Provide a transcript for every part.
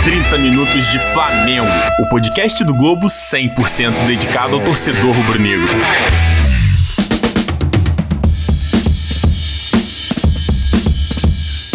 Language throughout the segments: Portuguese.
30 Minutos de Flamengo, o podcast do Globo 100% dedicado ao torcedor rubro-negro.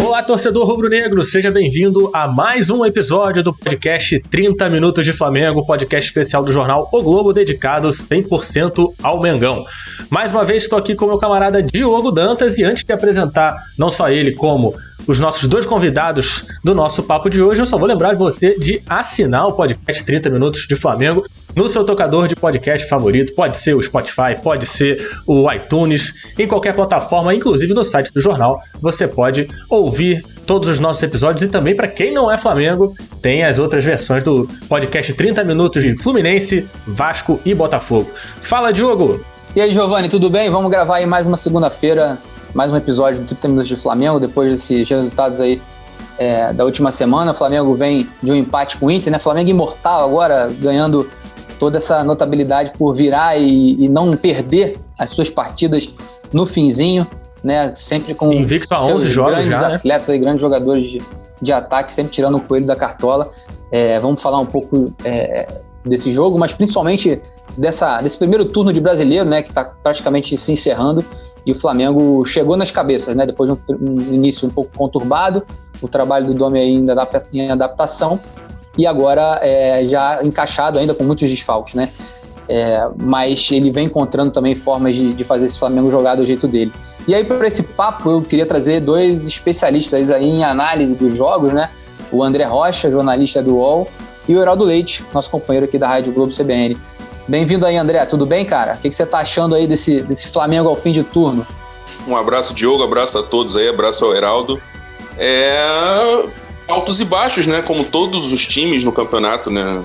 Olá, torcedor rubro-negro, seja bem-vindo a mais um episódio do podcast 30 Minutos de Flamengo, podcast especial do jornal O Globo, dedicado 100% ao Mengão. Mais uma vez estou aqui com meu camarada Diogo Dantas e antes de apresentar não só ele como os nossos dois convidados do nosso papo de hoje, eu só vou lembrar você de assinar o podcast 30 Minutos de Flamengo no seu tocador de podcast favorito. Pode ser o Spotify, pode ser o iTunes, em qualquer plataforma, inclusive no site do jornal, você pode ouvir todos os nossos episódios e também, para quem não é Flamengo, tem as outras versões do podcast 30 Minutos de Fluminense, Vasco e Botafogo. Fala, Diogo! E aí, Giovanni, tudo bem? Vamos gravar aí mais uma segunda-feira, mais um episódio do 30 Minutos de Flamengo, depois desses resultados aí da última semana. O Flamengo vem de um empate com o Inter, né? Flamengo imortal agora, ganhando toda essa notabilidade por virar e não perder as suas partidas no finzinho, né? Sempre com invicto a 11 jogos grandes já, atletas, né? Grandes jogadores de ataque, sempre tirando o coelho da cartola. Vamos falar um pouco desse jogo, mas principalmente desse primeiro turno de brasileiro, né? Que está praticamente se encerrando. E o Flamengo chegou nas cabeças, né? Depois de um início um pouco conturbado, o trabalho do Domi ainda em adaptação, e agora já encaixado ainda com muitos desfalques, né? Mas ele vem encontrando também formas de fazer esse Flamengo jogar do jeito dele. E aí, para esse papo, eu queria trazer dois especialistas aí em análise dos jogos, né? O André Rocha, jornalista do UOL, e o Heraldo Leite, nosso companheiro aqui da Rádio Globo CBN. Bem-vindo aí, André. Tudo bem, cara? O que você tá achando aí desse Flamengo ao fim de turno? Um abraço, Diogo. Abraço a todos aí. Abraço ao Heraldo. Altos e baixos, né? Como todos os times no campeonato, né?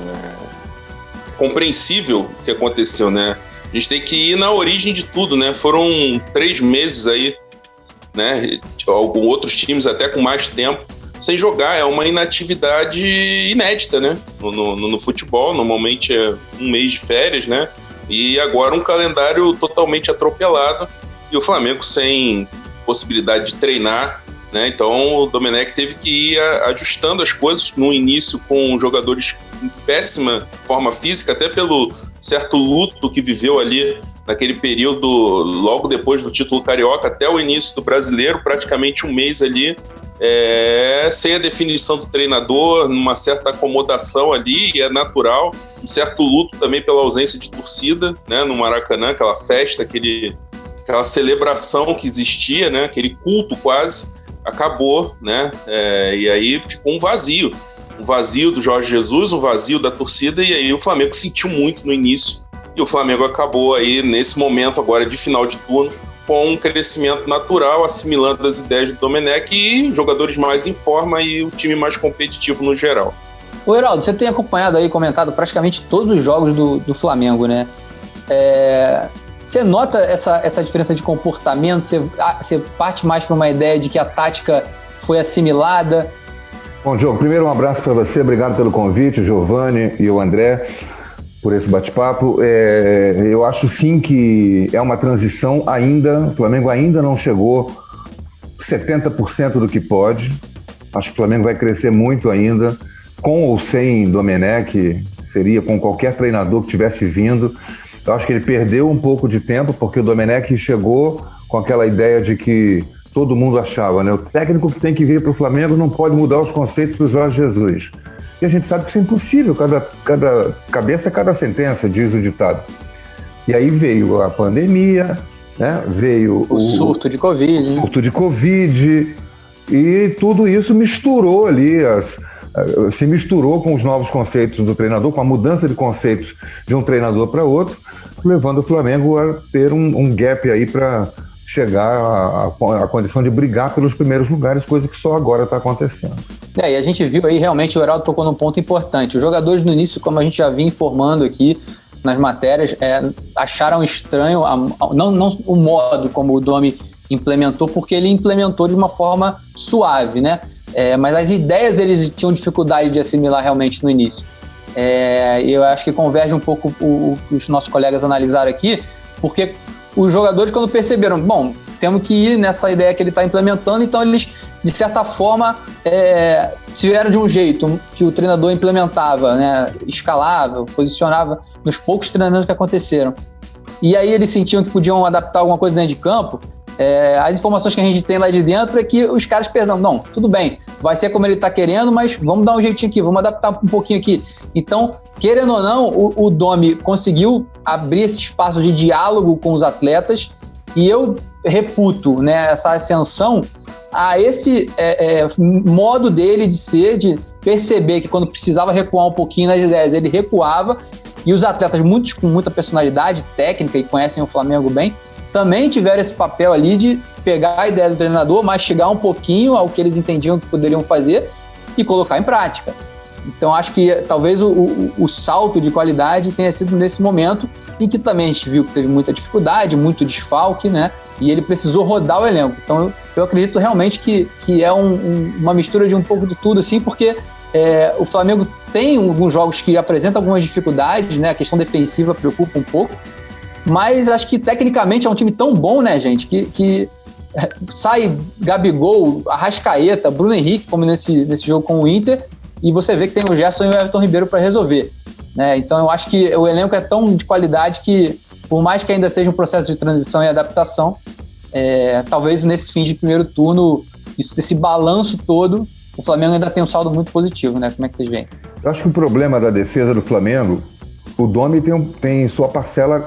Compreensível o que aconteceu, né? A gente tem que ir na origem de tudo, né? Foram 3 meses aí, né? Outros times até com mais tempo sem jogar. É uma inatividade inédita, né? No futebol, normalmente é um mês de férias, né? E agora um calendário totalmente atropelado e o Flamengo sem possibilidade de treinar, né? Então o Domenech teve que ir ajustando as coisas no início com jogadores em péssima forma física, até pelo certo luto que viveu ali naquele período logo depois do título carioca até o início do brasileiro, praticamente um mês ali, sem a definição do treinador, numa certa acomodação ali, e é natural, um certo luto também pela ausência de torcida, né, no Maracanã, aquela festa, aquela celebração que existia, né, aquele culto quase, acabou, né, e aí ficou um vazio do Jorge Jesus, um vazio da torcida, e aí o Flamengo sentiu muito no início, e o Flamengo acabou aí nesse momento agora de final de turno com um crescimento natural, assimilando as ideias do Domenech e jogadores mais em forma e o time mais competitivo no geral. Ô, Heraldo, você tem acompanhado aí, comentado praticamente todos os jogos do Flamengo, né? Você nota essa diferença de comportamento? Você parte mais para uma ideia de que a tática foi assimilada? Bom, Diogo, primeiro um abraço para você, obrigado pelo convite, o Giovanni e o André, por esse bate-papo. Eu acho sim que é uma transição ainda, o Flamengo ainda não chegou 70% do que pode. Acho que o Flamengo vai crescer muito ainda, com ou sem Domenech, seria com qualquer treinador que tivesse vindo. Eu acho que ele perdeu um pouco de tempo, porque o Domenech chegou com aquela ideia de que todo mundo achava, né? O técnico que tem que vir para o Flamengo não pode mudar os conceitos do Jorge Jesus. E a gente sabe que isso é impossível, cada cabeça, cada sentença, diz o ditado. E aí veio a pandemia, né? Veio o surto de Covid. O surto de Covid, e tudo isso misturou ali, se misturou com os novos conceitos do treinador, com a mudança de conceitos de um treinador para outro, levando o Flamengo a ter um gap aí para chegar à condição de brigar pelos primeiros lugares, coisa que só agora está acontecendo. E a gente viu aí, realmente, o Heraldo tocou num ponto importante. Os jogadores no início, como a gente já vinha informando aqui nas matérias, acharam estranho, não o modo como o Domi implementou, porque ele implementou de uma forma suave, né? Mas as ideias eles tinham dificuldade de assimilar realmente no início. Eu acho que converge um pouco os nossos colegas analisaram aqui, porque os jogadores, quando perceberam, bom, temos que ir nessa ideia que ele está implementando. Então eles, de certa forma, tiveram de um jeito que o treinador implementava, né, escalava, posicionava nos poucos treinamentos que aconteceram. E aí eles sentiam que podiam adaptar alguma coisa dentro de campo. As informações que a gente tem lá de dentro é que os caras pensam, não, tudo bem, vai ser como ele está querendo, mas vamos dar um jeitinho aqui, vamos adaptar um pouquinho aqui. Então, querendo ou não, o Domi conseguiu abrir esse espaço de diálogo com os atletas, e eu reputo, né, essa ascensão a esse modo dele de ser, de perceber que quando precisava recuar um pouquinho nas ideias, ele recuava, e os atletas, muitos com muita personalidade técnica e conhecem o Flamengo bem, também tiveram esse papel ali de pegar a ideia do treinador, mastigar um pouquinho ao que eles entendiam que poderiam fazer e colocar em prática. Então acho que talvez o salto de qualidade tenha sido nesse momento, em que também a gente viu que teve muita dificuldade, muito desfalque, né? E ele precisou rodar o elenco. Então eu acredito realmente que é uma mistura de um pouco de tudo, assim, porque o Flamengo tem alguns jogos que apresentam algumas dificuldades, né? A questão defensiva preocupa um pouco, mas acho que tecnicamente é um time tão bom, né, gente, que sai Gabigol, Arrascaeta, Bruno Henrique, como nesse jogo com o Inter, e você vê que tem o Gerson e o Everton Ribeiro para resolver, né? Então eu acho que o elenco é tão de qualidade que, por mais que ainda seja um processo de transição e adaptação, talvez nesse fim de primeiro turno, esse balanço todo, o Flamengo ainda tem um saldo muito positivo, né? Como é que vocês veem? Eu acho que o problema da defesa do Flamengo, o Domi tem sua parcela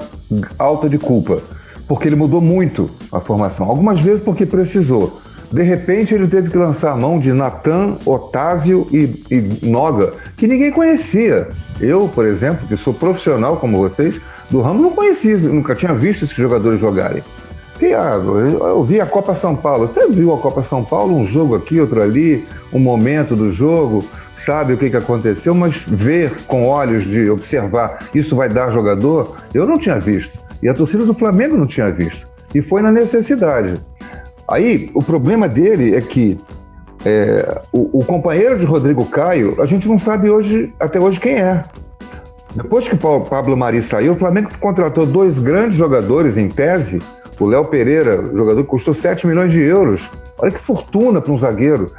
alta de culpa, porque ele mudou muito a formação, algumas vezes porque precisou. De repente ele teve que lançar a mão de Natan, Otávio e Noga, que ninguém conhecia. Eu, por exemplo, que sou profissional como vocês, do ramo, não conhecia, nunca tinha visto esses jogadores jogarem. Eu vi a Copa São Paulo. Você viu a Copa São Paulo? Um jogo aqui, outro ali, um momento do jogo, sabe o que aconteceu, mas ver com olhos de observar, isso vai dar jogador, eu não tinha visto. E a torcida do Flamengo não tinha visto. E foi na necessidade. Aí, o problema dele é que o companheiro de Rodrigo Caio, a gente não sabe até hoje quem é. Depois que o Pablo Mari saiu, o Flamengo contratou 2 grandes jogadores, em tese. O Léo Pereira, jogador que custou 7 milhões de euros. Olha que fortuna para um zagueiro,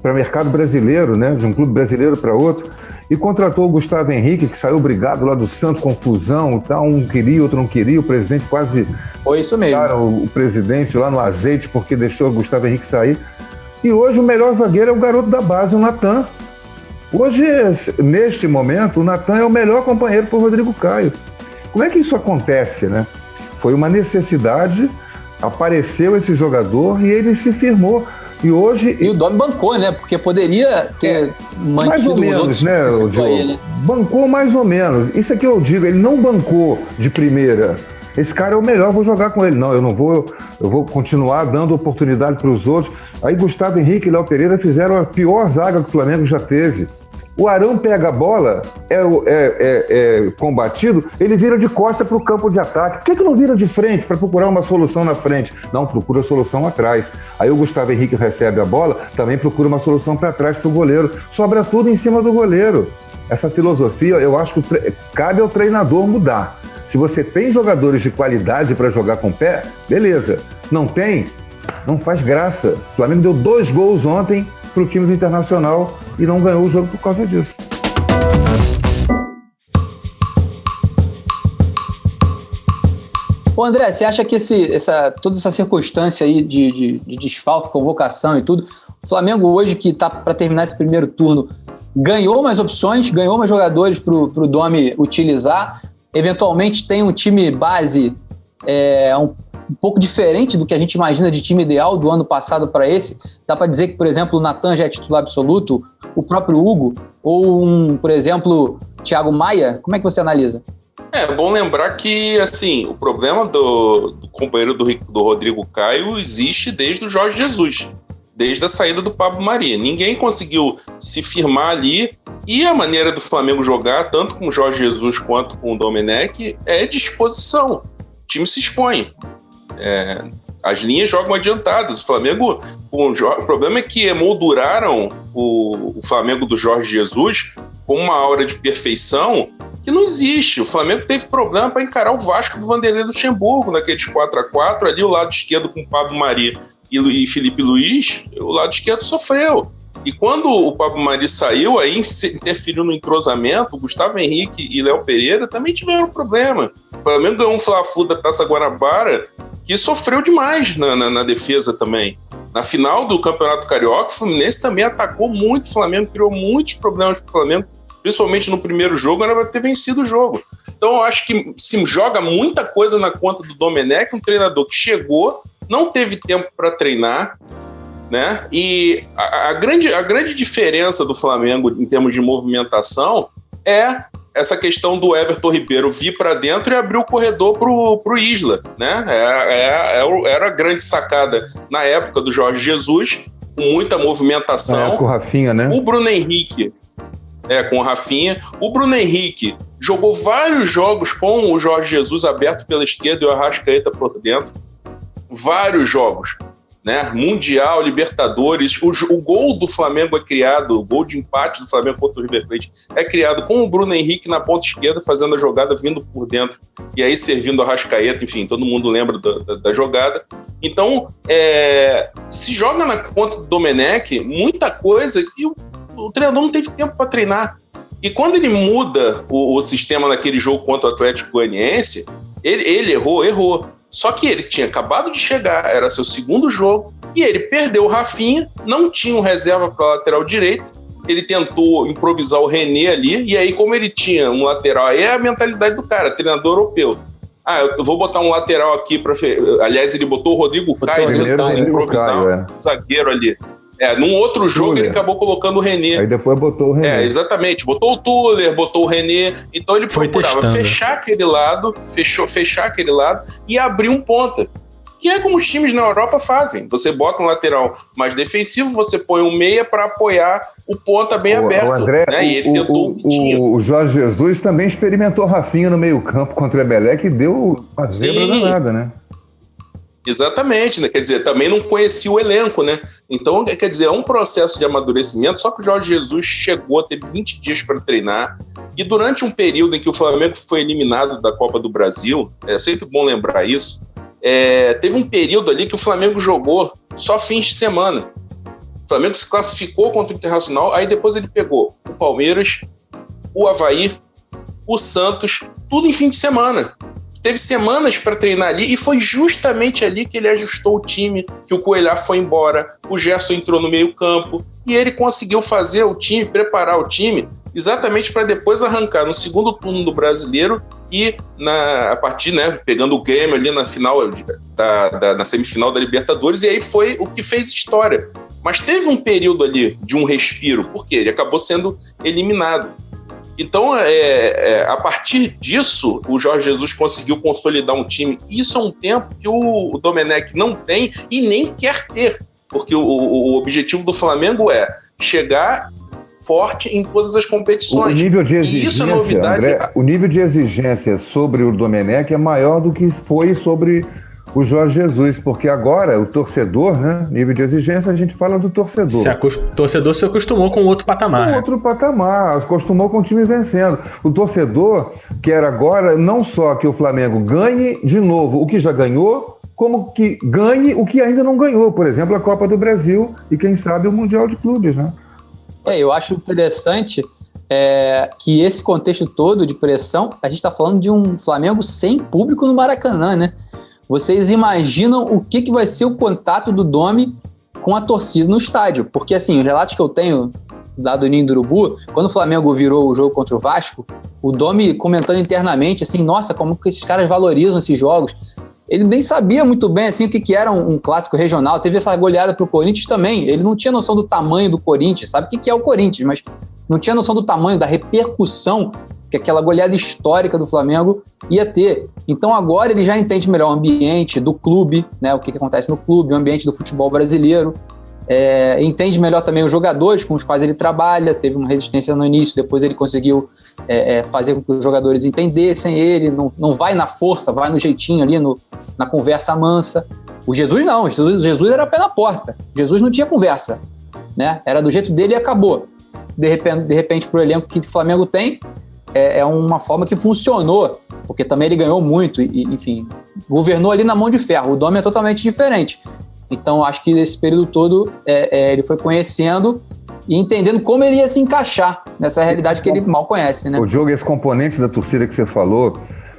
para o mercado brasileiro, né? De um clube brasileiro para outro. E contratou o Gustavo Henrique, que saiu brigado lá do Santos, confusão e tal. Um queria, outro não queria. O presidente quase... Foi isso mesmo. O presidente lá no azeite porque deixou o Gustavo Henrique sair. E hoje o melhor zagueiro é o garoto da base, o Natan. Hoje, neste momento, o Natan é o melhor companheiro para o Rodrigo Caio. Como é que isso acontece, né? Foi uma necessidade, apareceu esse jogador e ele se firmou. E hoje... E o Domi bancou, né? Porque poderia ter mantido mais ou menos, os outros, né, Diogo? Bancou mais ou menos. Isso aqui eu digo, ele não bancou de primeira. Esse cara é o melhor, vou jogar com ele. Não, eu não vou, eu vou continuar dando oportunidade para os outros. Aí Gustavo Henrique e Léo Pereira fizeram a pior zaga que o Flamengo já teve. O Arão pega a bola, é combatido, ele vira de costa para o campo de ataque. Por que não vira de frente para procurar uma solução na frente? Não, procura a solução atrás. Aí o Gustavo Henrique recebe a bola, também procura uma solução para trás para o goleiro. Sobra tudo em cima do goleiro. Essa filosofia, eu acho que cabe ao treinador mudar. Se você tem jogadores de qualidade para jogar com o pé, beleza. Não tem? Não faz graça. O Flamengo deu 2 gols ontem para o time do Internacional e não ganhou o jogo por causa disso. Ô André, você acha que toda essa circunstância aí de desfalque, convocação e tudo, o Flamengo hoje, que está para terminar esse primeiro turno, ganhou mais opções, ganhou mais jogadores para o Domi utilizar, eventualmente tem um time base um pouco diferente do que a gente imagina de time ideal do ano passado para esse? Dá para dizer que, por exemplo, o Natan já é titular absoluto, o próprio Hugo, ou por exemplo, Thiago Maia? Como é que você analisa? É bom lembrar que, assim, o problema do companheiro do Rodrigo Caio existe desde o Jorge Jesus, desde a saída do Pablo Mari. Ninguém conseguiu se firmar ali, e a maneira do Flamengo jogar, tanto com o Jorge Jesus quanto com o Domenech, é disposição. O time se expõe. As linhas jogam adiantadas. O Flamengo, o problema é que emolduraram o Flamengo do Jorge Jesus com uma aura de perfeição que não existe. O Flamengo teve problema para encarar o Vasco do Vanderlei Luxemburgo naqueles 4x4, ali o lado esquerdo com Pablo Mari e Felipe Luiz, o lado esquerdo sofreu. E quando o Pablo Mari saiu, aí interferiu no entrosamento, o Gustavo Henrique e Léo Pereira também tiveram problema. O Flamengo ganhou um Fla-Flu da Taça Guanabara que sofreu demais na defesa também. Na final do Campeonato Carioca, o Fluminense também atacou muito o Flamengo, criou muitos problemas para o Flamengo, principalmente no primeiro jogo, era para ter vencido o jogo. Então eu acho que se joga muita coisa na conta do Domenech, um treinador que chegou, não teve tempo para treinar, né? E a grande diferença do Flamengo em termos de movimentação é essa questão do Everton Ribeiro vir para dentro e abrir o corredor pro Isla, né? Era a grande sacada na época do Jorge Jesus, com muita movimentação. Com o Rafinha, né? O Bruno Henrique, com o Rafinha. O Bruno Henrique jogou vários jogos com o Jorge Jesus aberto pela esquerda e o Arrascaeta por dentro. Vários jogos, né? Mundial, Libertadores. O gol do Flamengo é criado, o gol de empate do Flamengo contra o River Plate é criado com o Bruno Henrique na ponta esquerda, fazendo a jogada vindo por dentro e aí servindo a Arrascaeta. Enfim, todo mundo lembra da jogada. Então, se joga na conta do Domenech muita coisa e o treinador não teve tempo para treinar. E quando ele muda o sistema naquele jogo contra o Atlético Goianiense, ele errou. Só que ele tinha acabado de chegar, era seu segundo jogo, e ele perdeu o Rafinha, não tinha um reserva para lateral direito, ele tentou improvisar o René ali, e aí como ele tinha um lateral, aí é a mentalidade do cara, treinador europeu. Eu vou botar um lateral aqui para... Aliás, ele botou o Rodrigo Caio tentando improvisar um zagueiro ali. Num outro jogo Tuller. Ele acabou colocando o René. Aí depois botou o René. Exatamente. Botou o Tuller, botou o René. Então ele procurava fechar aquele lado e abrir um ponta. Que é como os times na Europa fazem. Você bota um lateral mais defensivo, você põe um meia para apoiar o ponta bem aberto. André, né? E ele tentou o Jorge Jesus também experimentou Rafinha no meio-campo contra o Emelec e deu uma zebra danada, né? Exatamente, né? Quer dizer, também não conhecia o elenco, né? Então, quer dizer, é um processo de amadurecimento, só que o Jorge Jesus chegou, teve 20 dias para treinar, e durante um período em que o Flamengo foi eliminado da Copa do Brasil, é sempre bom lembrar isso, teve um período ali que o Flamengo jogou só fins de semana. O Flamengo se classificou contra o Internacional, aí depois ele pegou o Palmeiras, o Avaí, o Santos, tudo em fim de semana. Teve semanas para treinar ali e foi justamente ali que ele ajustou o time, que o Coelhar foi embora, o Gerson entrou no meio campo e ele conseguiu fazer o time, preparar o time exatamente para depois arrancar no segundo turno do Brasileiro e a partir, né, pegando o Grêmio ali na final na semifinal da Libertadores, e aí foi o que fez história. Mas teve um período ali de um respiro, porque ele acabou sendo eliminado. Então, a partir disso, o Jorge Jesus conseguiu consolidar um time. Isso é um tempo que o Domenech não tem e nem quer ter, porque o objetivo do Flamengo é chegar forte em todas as competições. O nível de exigência, isso é novidade. André, o nível de exigência sobre o Domenech é maior do que foi sobre o Jorge Jesus, porque agora o torcedor, né, nível de exigência, a gente fala do torcedor. O torcedor se acostumou com outro patamar. Com outro patamar, acostumou com o time vencendo. O torcedor quer agora não só que o Flamengo ganhe de novo o que já ganhou, como que ganhe o que ainda não ganhou, por exemplo, a Copa do Brasil e quem sabe o Mundial de Clubes, né? Eu acho interessante que esse contexto todo de pressão, a gente está falando de um Flamengo sem público no Maracanã, né? Vocês imaginam o que vai ser o contato do Domi com a torcida no estádio? Porque, assim, os relatos que eu tenho lá do Ninho do Urubu, quando o Flamengo virou o jogo contra o Vasco, o Domi comentando internamente, assim, nossa, como que esses caras valorizam esses jogos. Ele nem sabia muito bem, assim, o que era um clássico regional. Teve essa goleada pro Corinthians também. Ele não tinha noção do tamanho do Corinthians, sabe o que é o Corinthians, mas não tinha noção do tamanho, da repercussão que aquela goleada histórica do Flamengo ia ter. Então agora ele já entende melhor o ambiente do clube, né, o que acontece no clube, o ambiente do futebol brasileiro, entende melhor também os jogadores com os quais ele trabalha, teve uma resistência no início, depois ele conseguiu fazer com que os jogadores entendessem ele, não vai na força, vai no jeitinho ali, na conversa mansa. O Jesus não, Jesus era pé na porta, Jesus não tinha conversa, né? Era do jeito dele e acabou. De repente pro elenco que o Flamengo tem, é uma forma que funcionou, porque também ele ganhou muito e, enfim, governou ali na mão de ferro. O Domi é totalmente diferente. Então, acho que nesse período todo ele foi conhecendo e entendendo como ele ia se encaixar nessa realidade que ele mal conhece, né? O Diogo, esse componente da torcida que você falou,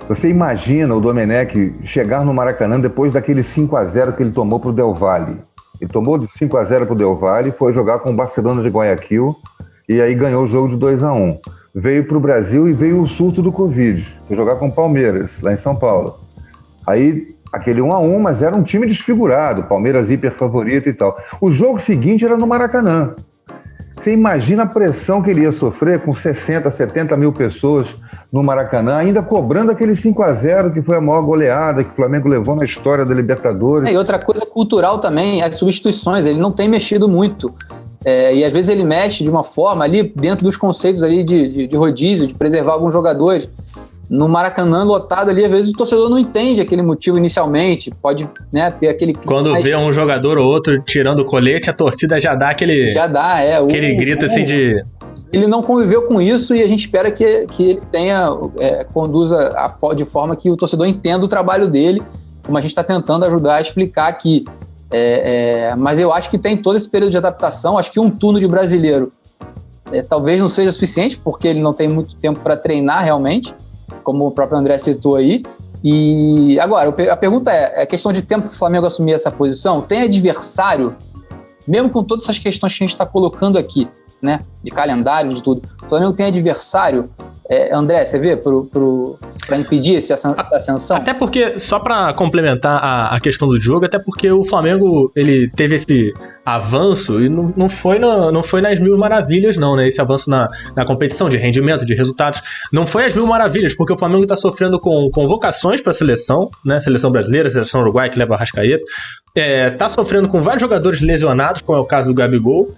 você imagina o Domenech chegar no Maracanã depois daquele 5-0 que ele tomou para o Del Valle. Ele tomou de 5-0 para o Del Valle, foi jogar com o Barcelona de Guayaquil e aí ganhou o jogo de 2-1. Veio para o Brasil e veio o surto do Covid. Foi jogar com o Palmeiras, lá em São Paulo. Aí, aquele 1-1, mas era um time desfigurado, Palmeiras hiper favorito e tal. O jogo seguinte era no Maracanã. Você imagina a pressão que ele ia sofrer com 60, 70 mil pessoas no Maracanã, ainda cobrando aquele 5-0, que foi a maior goleada que o Flamengo levou na história da Libertadores. E outra coisa cultural também, as substituições. Ele não tem mexido muito. E às vezes ele mexe de uma forma ali, dentro dos conceitos ali de rodízio, de preservar alguns jogadores. No Maracanã lotado ali, às vezes o torcedor não entende aquele motivo inicialmente, pode, né, ter aquele... Quando vê um jogador ou outro tirando o colete, a torcida já dá aquele... aquele grito assim de... Ele não conviveu com isso e a gente espera que ele conduza de forma que o torcedor entenda o trabalho dele, como a gente está tentando ajudar a explicar aqui. Mas eu acho que tem todo esse período de adaptação. Acho que um turno de brasileiro talvez não seja suficiente, porque ele não tem muito tempo para treinar realmente, como o próprio André citou aí. E agora, a pergunta é questão de tempo para o Flamengo assumir essa posição? Tem adversário, mesmo com todas essas questões que a gente está colocando aqui, né, de calendário, de tudo, o Flamengo tem adversário, André, você vê, para impedir essa ascensão? Até porque, só para complementar a questão do jogo, até porque o Flamengo, ele teve esse avanço e não foi nas mil maravilhas não, né, esse avanço na competição de rendimento, de resultados, não foi as mil maravilhas, porque o Flamengo está sofrendo com convocações para a seleção, né, seleção brasileira, seleção uruguaia que leva a Arrascaeta, tá sofrendo com vários jogadores lesionados, como é o caso do Gabigol,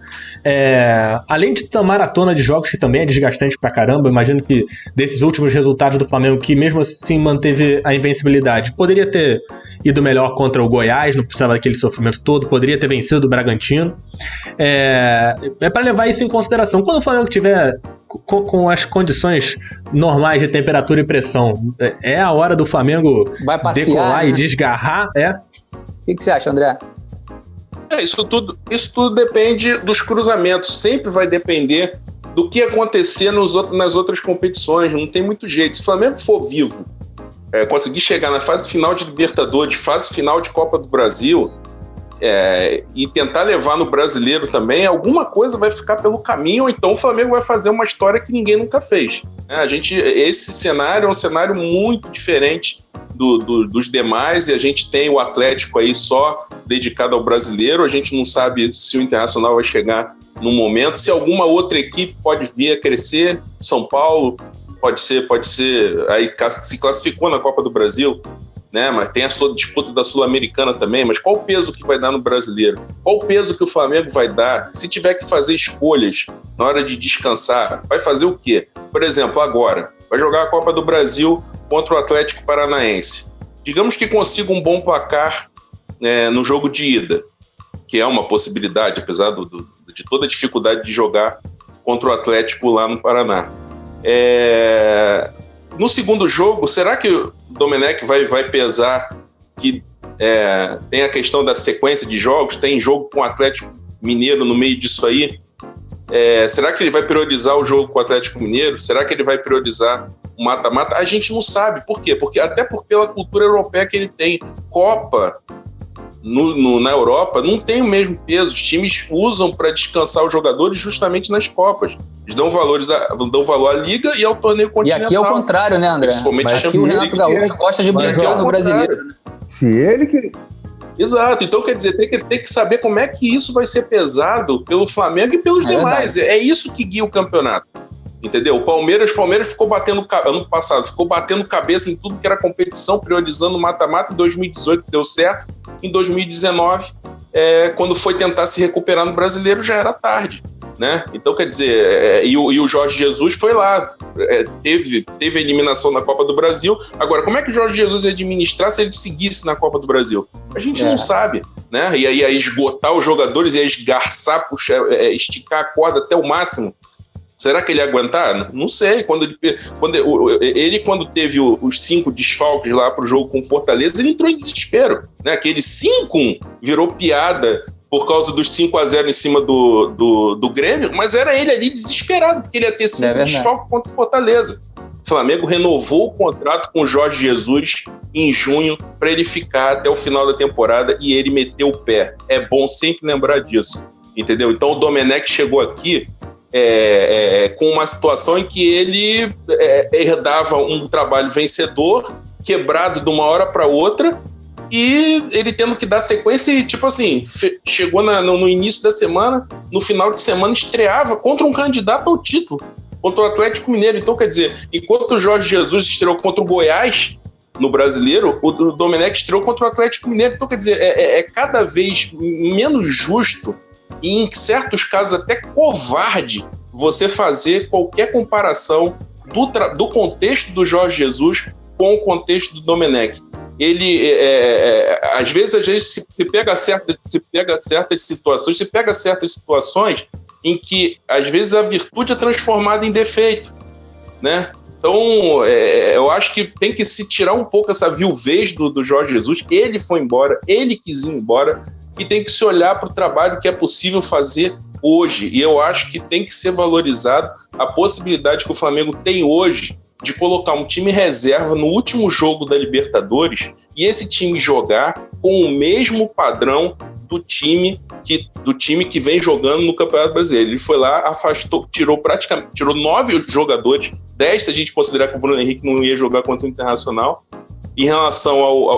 além de uma maratona de jogos que também é desgastante pra caramba. Imagino que desses últimos resultados do Flamengo, que mesmo assim manteve a invencibilidade, poderia ter ido melhor contra o Goiás, não precisava daquele sofrimento todo, poderia ter vencido o Bragantino. É para levar isso em consideração. Quando o Flamengo tiver com as condições normais de temperatura e pressão, é a hora do Flamengo decolar, né, e desgarrar, O que você acha, André? Isso tudo depende dos cruzamentos. Sempre vai depender do que acontecer nas outras competições. Não tem muito jeito. Se o Flamengo for vivo, conseguir chegar na fase final de Libertadores, fase final de Copa do Brasil, e tentar levar no Brasileiro também, alguma coisa vai ficar pelo caminho, ou então o Flamengo vai fazer uma história que ninguém nunca fez. Esse cenário é um cenário muito diferente dos demais, e a gente tem o Atlético aí só dedicado ao Brasileiro. A gente não sabe se o Internacional vai chegar no momento, se alguma outra equipe pode vir a crescer. São Paulo pode ser, aí se classificou na Copa do Brasil, né? Mas tem a sua disputa da Sul-Americana também. Mas qual o peso que vai dar no Brasileiro? Qual o peso que o Flamengo vai dar? Se tiver que fazer escolhas na hora de descansar, vai fazer o quê? Por exemplo, agora vai jogar a Copa do Brasil contra o Atlético Paranaense. Digamos que consiga um bom placar no jogo de ida, que é uma possibilidade, apesar de toda a dificuldade de jogar contra o Atlético lá no Paraná. No segundo jogo, será que o Domenech vai pesar que tem a questão da sequência de jogos, tem jogo com o Atlético Mineiro no meio disso aí? Será que ele vai priorizar o jogo com o Atlético Mineiro? Será que ele vai priorizar o mata-mata? A gente não sabe. Por quê? Porque até pela cultura europeia que ele tem. Copa na Europa não tem o mesmo peso. Os times usam para descansar os jogadores justamente nas Copas. Eles dão valor à Liga e ao torneio continental. E aqui é o contrário, né, André? Principalmente aqui o Renato Gaúcho gosta de brincar no Brasileiro. Se ele que... Exato, então quer dizer, tem que saber como é que isso vai ser pesado pelo Flamengo e pelos demais. É isso que guia o campeonato, entendeu? O Palmeiras ficou ano passado, ficou batendo cabeça em tudo que era competição, priorizando o mata-mata. Em 2018 deu certo, em 2019, quando foi tentar se recuperar no Brasileiro, já era tarde, né? Então quer dizer, e o Jorge Jesus foi lá, teve a eliminação na Copa do Brasil. Agora, como é que o Jorge Jesus ia administrar se ele seguisse na Copa do Brasil? A gente não sabe, né? E aí ia esgotar os jogadores, ia esgarçar, esticar a corda até o máximo. Será que ele ia aguentar? Não sei. Quando teve os 5 desfalques lá pro jogo com o Fortaleza, ele entrou em desespero, né? Aquele 5-1 virou piada por causa dos 5-0 em cima do Grêmio, mas era ele ali desesperado, porque ele ia ter 5 desfalques contra o Fortaleza. O Flamengo renovou o contrato com o Jorge Jesus em junho para ele ficar até o final da temporada e ele meteu o pé. É bom sempre lembrar disso, entendeu? Então o Domenech chegou aqui com uma situação em que ele herdava um trabalho vencedor, quebrado de uma hora para outra, e ele tendo que dar sequência e, tipo assim, chegou no início da semana, no final de semana estreava contra um candidato ao título, contra o Atlético Mineiro. Então, quer dizer, enquanto o Jorge Jesus estreou contra o Goiás no Brasileiro, o Domenech estreou contra o Atlético Mineiro. Então, quer dizer, é cada vez menos justo e, em certos casos, até covarde você fazer qualquer comparação do contexto do Jorge Jesus com o contexto do Domenech. Ele, às vezes se pega certas situações em que, às vezes, a virtude é transformada em defeito, né? Então, eu acho que tem que se tirar um pouco essa viuvez do Jorge Jesus. Ele foi embora, ele quis ir embora, e tem que se olhar para o trabalho que é possível fazer hoje. E eu acho que tem que ser valorizado a possibilidade que o Flamengo tem hoje de colocar um time reserva no último jogo da Libertadores e esse time jogar com o mesmo padrão do time que vem jogando no Campeonato Brasileiro. Ele foi lá, afastou, tirou 9 jogadores, 10 se a gente considerar que o Bruno Henrique não ia jogar contra o Internacional,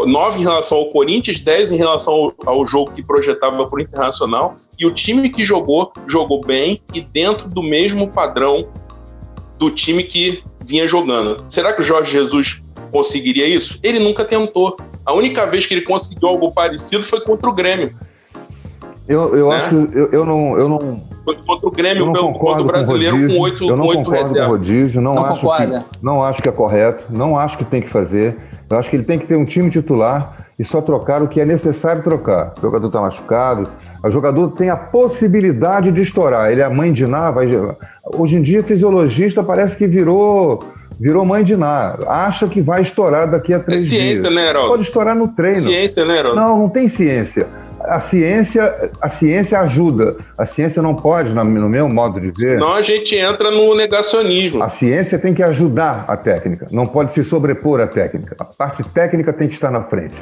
9 em relação ao Corinthians, 10 em relação ao jogo que projetava para o Internacional, e o time que jogou bem e dentro do mesmo padrão do time que vinha jogando. Será que o Jorge Jesus conseguiria isso? Ele nunca tentou. A única vez que ele conseguiu algo parecido foi contra o Grêmio. Eu acho que eu não. Foi contra o Grêmio, contra o Brasileiro, com 8 reservas. Eu não concordo com o rodízio, não acho que é correto, não acho que tem que fazer. Eu acho que ele tem que ter um time titular e só trocar o que é necessário trocar. O jogador está machucado, o jogador tem a possibilidade de estourar. Ele é a mãe de Ná, hoje em dia fisiologista parece que virou mãe de Ná. Acha que vai estourar daqui a 3 dias. É ciência, né, Heraldo? Pode estourar no treino. Ciência, né, Heraldo? Não tem ciência. A ciência ajuda. A ciência não pode, no meu modo de ver. Senão a gente entra no negacionismo. A ciência tem que ajudar a técnica, não pode se sobrepor à técnica. A parte técnica tem que estar na frente.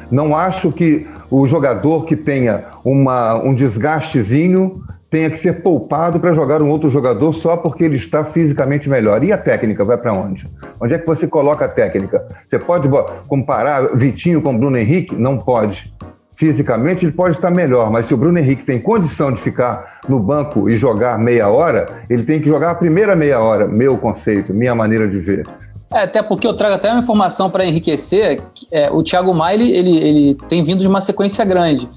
Não acho que o jogador que tenha um desgastezinho tenha que ser poupado para jogar um outro jogador só porque ele está fisicamente melhor. E a técnica vai para onde? Onde é que você coloca a técnica? Você pode comparar Vitinho com Bruno Henrique? Não pode. Fisicamente ele pode estar melhor, mas se o Bruno Henrique tem condição de ficar no banco e jogar meia hora, ele tem que jogar a primeira meia hora, meu conceito, minha maneira de ver. Até porque eu trago até uma informação para enriquecer, o Thiago Maia, ele tem vindo de uma sequência grande.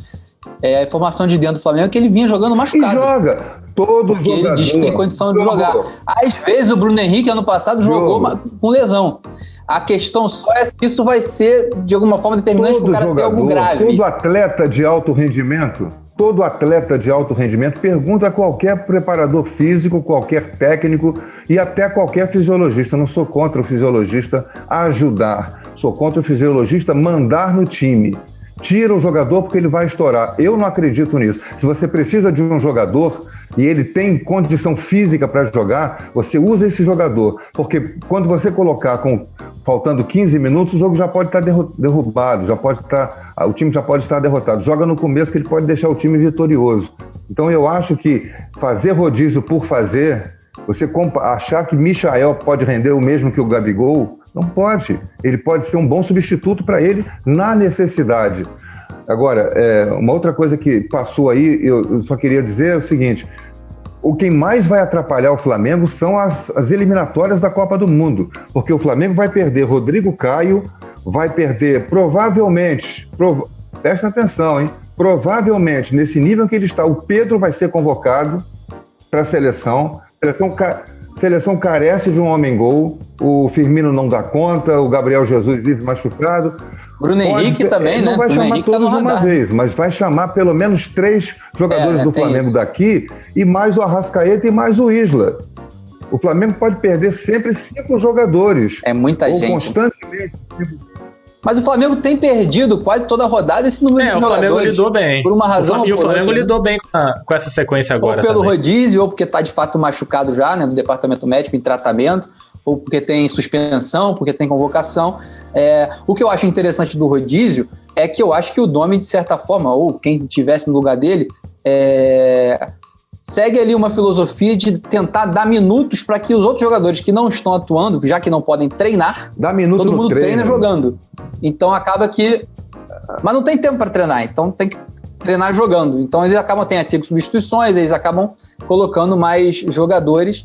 A informação de dentro do Flamengo é que ele vinha jogando machucado. E joga, todo porque jogador. Ele diz que tem condição de jogar. Às vezes o Bruno Henrique, ano passado, jogou com lesão. A questão só é se isso vai ser, de alguma forma, determinante para o cara ter algum grave. Todo atleta de alto rendimento, pergunta a qualquer preparador físico, qualquer técnico e até qualquer fisiologista. Eu não sou contra o fisiologista ajudar, sou contra o fisiologista mandar no time. Tira o jogador porque ele vai estourar. Eu não acredito nisso. Se você precisa de um jogador e ele tem condição física para jogar, você usa esse jogador. Porque quando você colocar faltando 15 minutos, o jogo já pode estar derrubado, o time já pode estar derrotado. Joga no começo que ele pode deixar o time vitorioso. Então eu acho que fazer rodízio por fazer, você achar que Michael pode render o mesmo que o Gabigol, não pode. Ele pode ser um bom substituto para ele na necessidade. Agora, uma outra coisa que passou aí, eu só queria dizer é o seguinte: quem mais vai atrapalhar o Flamengo são as eliminatórias da Copa do Mundo, porque o Flamengo vai perder Rodrigo Caio, vai perder provavelmente, presta atenção, hein? Provavelmente, nesse nível que ele está, o Pedro vai ser convocado para a seleção. Seleção carece de um homem-gol, o Firmino não dá conta, o Gabriel Jesus vive machucado. Bruno Henrique também, né? Não vai chamar todos de uma vez, mas vai chamar pelo menos 3 jogadores do Flamengo daqui, e mais o Arrascaeta e mais o Isla. O Flamengo pode perder sempre 5 jogadores. É muita gente. Constantemente. Mas o Flamengo tem perdido quase toda a rodada esse número de jogadores. O Flamengo lidou bem. Por uma razão ou E o Flamengo outra, lidou bem com essa sequência agora ou pelo também. rodízio, ou porque está de fato machucado já, né, no departamento médico, em tratamento, ou porque tem suspensão, porque tem convocação. O que eu acho interessante do rodízio é que eu acho que o Domi, de certa forma, ou quem estivesse no lugar dele, segue ali uma filosofia de tentar dar minutos para que os outros jogadores que não estão atuando, já que não podem treinar, todo mundo treina jogando. Então acaba que... Mas não tem tempo para treinar, então tem que treinar jogando. Então eles acabam, tem as 5 substituições, eles acabam colocando mais jogadores.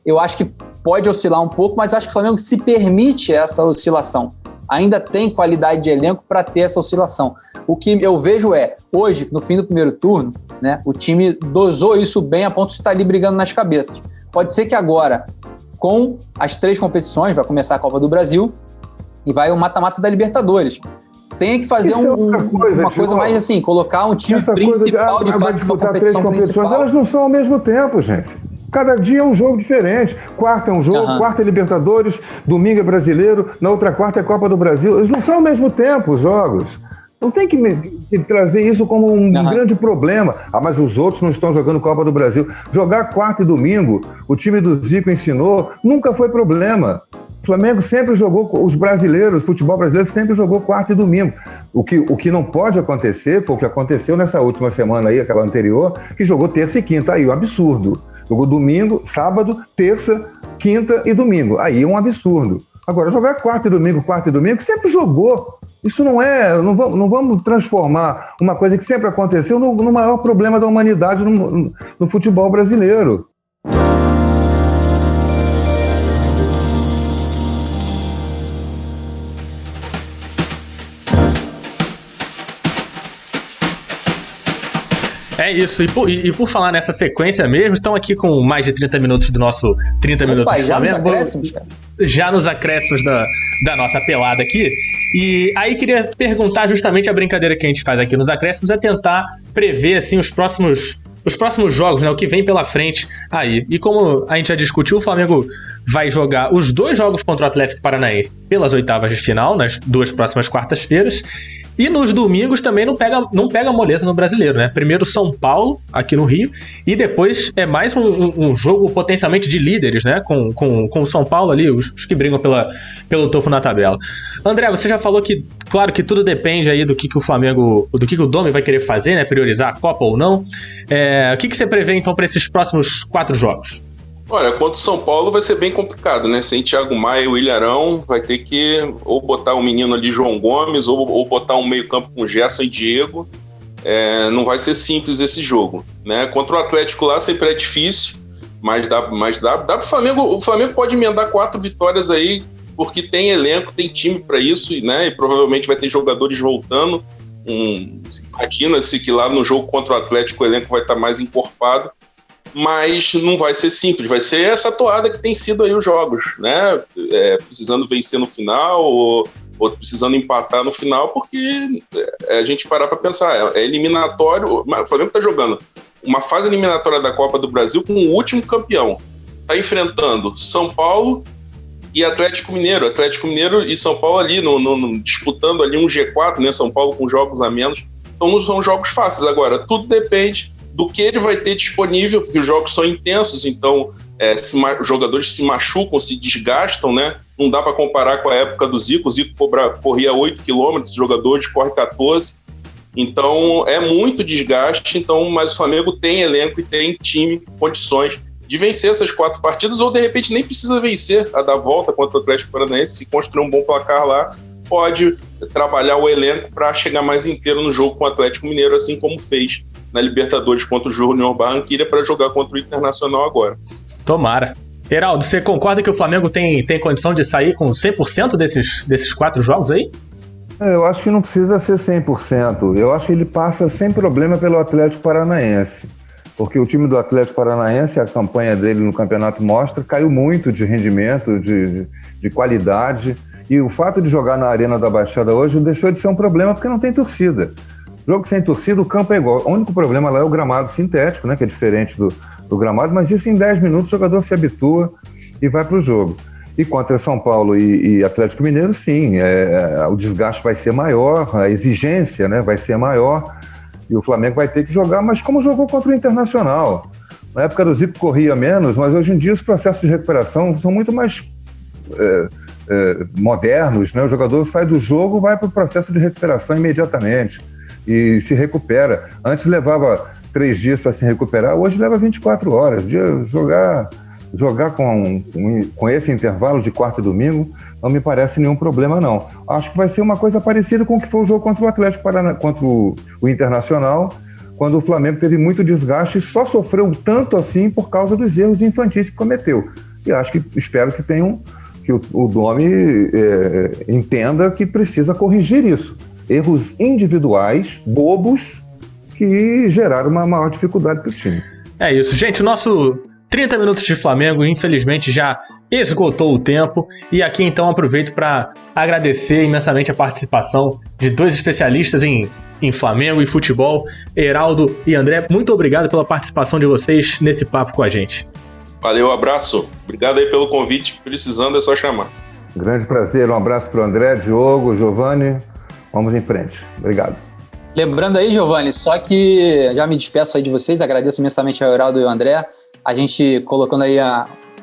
Eu acho que pode oscilar um pouco, mas acho que o Flamengo se permite essa oscilação. Ainda tem qualidade de elenco para ter essa oscilação. O que eu vejo hoje, no fim do primeiro turno, né, o time dosou isso bem a ponto de estar ali brigando nas cabeças. Pode ser que agora, com as 3 competições, vai começar a Copa do Brasil e vai o mata-mata da Libertadores. Tem que fazer uma coisa mais assim, colocar um time principal de fato de uma competição principal. Elas não são ao mesmo tempo, gente. Cada dia é um jogo diferente. Quarta é um jogo, quarta é Libertadores, domingo é Brasileiro, na outra quarta é Copa do Brasil. Eles não são ao mesmo tempo os jogos. Não tem que trazer isso como um grande problema. Mas os outros não estão jogando Copa do Brasil. Jogar quarta e domingo, o time do Zico ensinou, nunca foi problema. O Flamengo sempre jogou, os brasileiros, o futebol brasileiro sempre jogou quarta e domingo. O que não pode acontecer, foi o que aconteceu nessa última semana aí, aquela anterior, que jogou terça e quinta. Aí, um absurdo. Jogou domingo, sábado, terça, quinta e domingo. Aí é um absurdo. Agora, jogar quarta e domingo, sempre jogou. Isso não é... Não vamos transformar uma coisa que sempre aconteceu no maior problema da humanidade no futebol brasileiro. É isso, e por falar nessa sequência mesmo, estão aqui com mais de 30 minutos do nosso 30 Minutos de Flamengo. Já nos acréscimos da nossa pelada aqui. E aí queria perguntar justamente a brincadeira que a gente faz aqui nos acréscimos, é tentar prever assim, os próximos jogos, né, o que vem pela frente aí. E como a gente já discutiu, o Flamengo vai jogar os 2 jogos contra o Atlético Paranaense pelas oitavas de final, nas 2 próximas quartas-feiras. E nos domingos também não pega moleza no Brasileiro, né? Primeiro São Paulo, aqui no Rio, e depois é mais um jogo potencialmente de líderes, né? Com o São Paulo ali, os que brigam pelo topo na tabela. André, você já falou que, claro que tudo depende aí do que o Flamengo, do que o Domi vai querer fazer, né? Priorizar a Copa ou não. O que você prevê então para esses próximos 4 jogos? Olha, contra o São Paulo vai ser bem complicado, né? Sem Thiago Maia e o Ilharão, vai ter que ou botar o menino ali, João Gomes, ou botar um meio-campo com Gerson e Diego. Não vai ser simples esse jogo, né? Contra o Atlético lá sempre é difícil, mas dá pro Flamengo. O Flamengo pode emendar 4 vitórias aí, porque tem elenco, tem time para isso, né? E provavelmente vai ter jogadores voltando. Imagina-se que lá no jogo contra o Atlético o elenco vai estar mais encorpado. Mas não vai ser simples, vai ser essa toada que tem sido aí os jogos, né? Precisando vencer no final ou precisando empatar no final, porque a gente parar para pensar, é eliminatório. O Flamengo está jogando uma fase eliminatória da Copa do Brasil com o último campeão. Está enfrentando São Paulo e Atlético Mineiro. Atlético Mineiro e São Paulo ali disputando ali um G4, né? São Paulo com jogos a menos. Então não são jogos fáceis. Agora, tudo depende do que ele vai ter disponível, porque os jogos são intensos, então os jogadores se machucam, se desgastam, né? Não dá para comparar com a época do Zico. O Zico corria 8 km, os jogadores correm 14, então é muito desgaste. Mas o Flamengo tem elenco e tem time, condições de vencer essas 4 partidas, ou de repente nem precisa vencer a da volta contra o Atlético Paranaense. Se construir um bom placar lá, pode trabalhar o elenco para chegar mais inteiro no jogo com o Atlético Mineiro, assim como fez na Libertadores contra o Júnior Barranquilla, para jogar contra o Internacional agora. Tomara. Heraldo, você concorda que o Flamengo tem condição de sair com 100% desses 4 jogos aí? Eu acho que não precisa ser 100%. Eu acho que ele passa sem problema pelo Atlético Paranaense. Porque o time do Atlético Paranaense, a campanha dele no campeonato mostra, caiu muito de rendimento, de qualidade. E o fato de jogar na Arena da Baixada hoje deixou de ser um problema porque não tem torcida. Jogo sem torcida, o campo é igual. O único problema lá é o gramado sintético, né, que é diferente do do gramado, mas isso em 10 minutos o jogador se habitua e vai para o jogo. E contra São Paulo e Atlético Mineiro, sim, o desgaste vai ser maior, a exigência, né, vai ser maior, e o Flamengo vai ter que jogar, mas como jogou contra o Internacional. Na época do Zico corria menos, mas hoje em dia os processos de recuperação são muito mais modernos, né? O jogador sai do jogo, vai para o processo de recuperação imediatamente e se recupera. Antes levava 3 dias para se recuperar, hoje leva 24 horas. Jogar com esse intervalo de quarta e domingo não me parece nenhum problema, não. Acho que vai ser uma coisa parecida com o que foi o jogo contra o Atlético Paranaense, contra o Internacional, quando o Flamengo teve muito desgaste e só sofreu tanto assim por causa dos erros infantis que cometeu. E espero que o Domi entenda que precisa corrigir isso. Erros individuais, bobos, que geraram uma maior dificuldade para o time. É isso, gente. O nosso 30 minutos de Flamengo, infelizmente, já esgotou o tempo. E aqui, então, aproveito para agradecer imensamente a participação de 2 especialistas em Flamengo e futebol, Heraldo e André. Muito obrigado pela participação de vocês nesse papo com a gente. Valeu, abraço. Obrigado aí pelo convite. Precisando é só chamar. Grande prazer. Um abraço para o André, Diogo, Giovani. Vamos em frente. Obrigado. Lembrando aí, Giovani, só que já me despeço aí de vocês, agradeço imensamente ao Heraldo e ao André, a gente colocando aí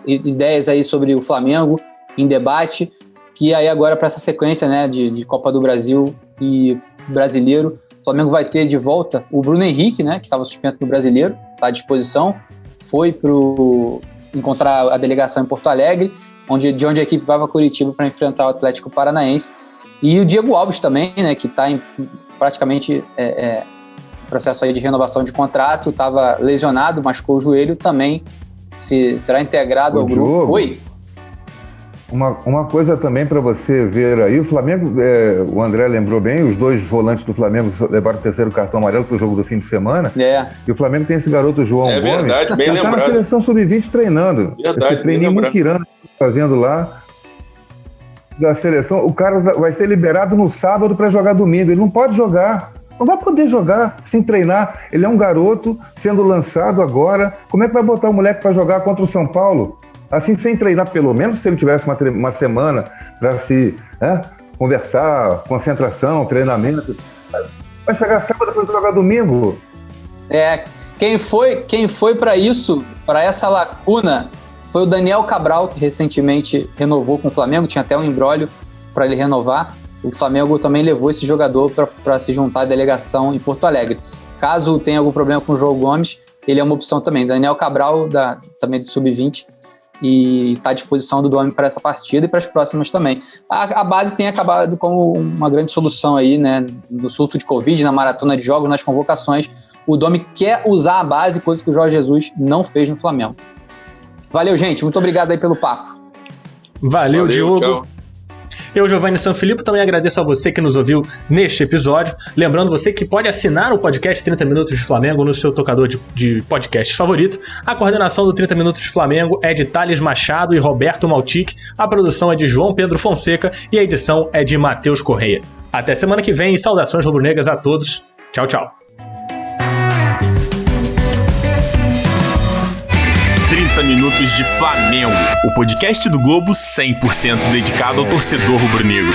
ideias aí sobre o Flamengo em debate, que aí agora para essa sequência, né, de Copa do Brasil e Brasileiro, o Flamengo vai ter de volta o Bruno Henrique, né, que estava suspenso no Brasileiro, está à disposição, foi encontrar a delegação em Porto Alegre, de onde a equipe vai para Curitiba para enfrentar o Atlético Paranaense. E o Diego Alves também, né, que está em praticamente processo aí de renovação de contrato, estava lesionado, machucou o joelho, também será integrado ao grupo. Diogo, Oi? Uma coisa também para você ver aí, o Flamengo, o André lembrou bem, os 2 volantes do Flamengo levaram o 3º cartão amarelo para o jogo do fim de semana. E o Flamengo tem esse garoto João Gomes, verdade, bem lembrado. Está na seleção sub-20 treinando. Verdade, esse treininho muquirana fazendo lá da seleção. O cara vai ser liberado no sábado para jogar domingo. Ele não pode jogar. Não vai poder jogar sem treinar. Ele é um garoto sendo lançado agora. Como é que vai botar o moleque para jogar contra o São Paulo? Assim, sem treinar, pelo menos se ele tivesse uma semana para se conversar, concentração, treinamento. Vai chegar sábado para jogar domingo. Quem foi para isso, para essa lacuna, foi o Daniel Cabral, que recentemente renovou com o Flamengo, tinha até um imbróglio para ele renovar. O Flamengo também levou esse jogador para se juntar à delegação em Porto Alegre. Caso tenha algum problema com o João Gomes, ele é uma opção também. Daniel Cabral, também do Sub-20, e está à disposição do Domi para essa partida e para as próximas também. A base tem acabado como uma grande solução aí, né, no surto de Covid, na maratona de jogos, nas convocações. O Domi quer usar a base, coisa que o Jorge Jesus não fez no Flamengo. Valeu, gente. Muito obrigado aí pelo papo. Valeu, Diogo. Tchau. Eu, Giovanni Sanfilippo, também agradeço a você que nos ouviu neste episódio. Lembrando você que pode assinar o podcast 30 Minutos de Flamengo no seu tocador de podcast favorito. A coordenação do 30 Minutos de Flamengo é de Thales Machado e Roberto Maltic. A produção é de João Pedro Fonseca e a edição é de Matheus Correia. Até semana que vem e saudações rubro-negras a todos. Tchau, tchau. 30 Minutos de Flamengo, o podcast do Globo 100% dedicado ao torcedor rubro-negro.